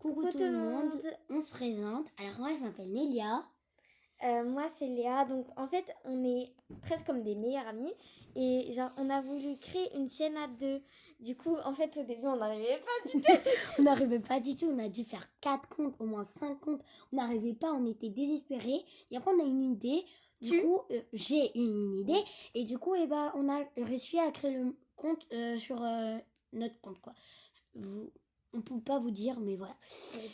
Coucou tout le monde, on se présente. Alors moi je m'appelle Nélia. Moi c'est Léa, donc en fait on est presque comme des meilleures amies et genre on a voulu créer une chaîne à deux. Du coup en fait au début on n'arrivait pas du tout. On n'arrivait pas du tout, on a dû faire 4 comptes, au moins 5 comptes. On n'arrivait pas, on était désespérés. Et après on a eu une idée. J'ai eu une idée. Et du coup on a réussi à créer le compte sur notre compte quoi. On ne peut pas vous dire, mais voilà. Oui.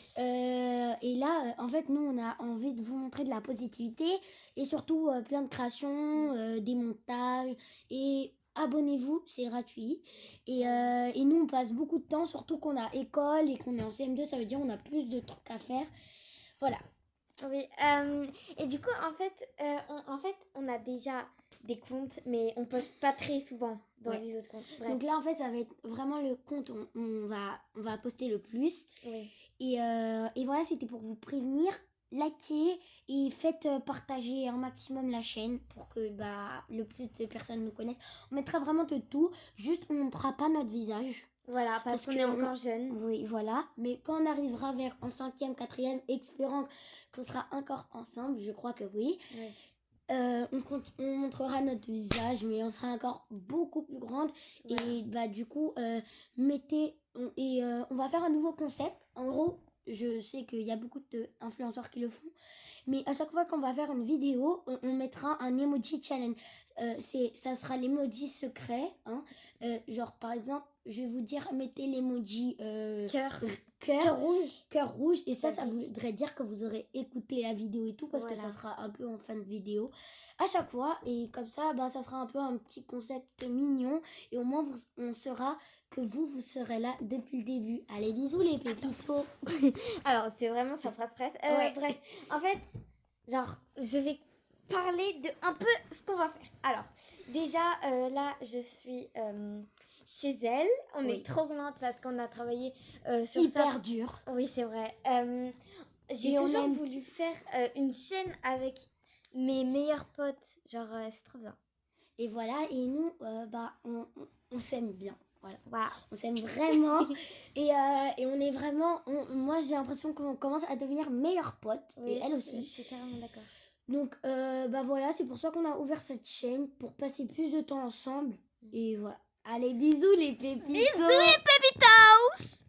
Et là, en fait, nous, on a envie de vous montrer de la positivité et surtout plein de créations, des montages. Et abonnez-vous, c'est gratuit. Et nous, on passe beaucoup de temps, surtout qu'on a école et qu'on est en CM2, ça veut dire qu'on a plus de trucs à faire. Voilà. Oui, et du coup en fait on a déjà des comptes mais on poste pas très souvent dans les autres comptes. Bref. Donc là, en fait, ça va être vraiment le compte où on va poster le plus. Oui. Et voilà, c'était pour vous prévenir. Likez et faites partager un maximum la chaîne pour que le plus de personnes nous connaissent. On mettra vraiment de tout, juste on ne montrera pas notre visage. Voilà, parce qu'on est encore jeunes. Oui, voilà. Mais quand on arrivera vers en 5e, 4e, espérant qu'on sera encore ensemble, je crois que oui. Oui. On montrera notre visage, mais on sera encore beaucoup plus grande. Voilà. Et du coup, on va faire un nouveau concept. En gros, je sais qu'il y a beaucoup d'influenceurs qui le font, mais à chaque fois qu'on va faire une vidéo, on mettra un emoji challenge. Ça sera l'emoji secret. Hein. Genre, par exemple, je vais vous dire, mettez l'emoji cœur rouge. Et ça voudrait dire que vous aurez écouté la vidéo et tout, parce que ça sera un peu en fin de vidéo à chaque fois. Et comme ça, ça sera un peu un petit concept mignon. Et au moins, on saura que vous serez là depuis le début. Allez, bisous les pépitos. Alors, c'est vraiment sa phrase bref. Bref, en fait, genre, je vais parler de un peu ce qu'on va faire. Alors, déjà, là, je suis chez elle. On est trop contente parce qu'on a travaillé sur ça. Hyper dur. Oui, c'est vrai. J'ai toujours voulu faire une chaîne avec mes meilleurs potes. Genre, c'est trop bien. Et voilà, et nous, on s'aime bien. Voilà. Wow. On s'aime vraiment. et on est vraiment... moi, j'ai l'impression qu'on commence à devenir meilleurs potes. Oui, et elle aussi. Je suis carrément d'accord. Donc, voilà, c'est pour ça qu'on a ouvert cette chaîne, pour passer plus de temps ensemble. Et voilà. Allez, bisous les pépitos. Bisous les pépitos.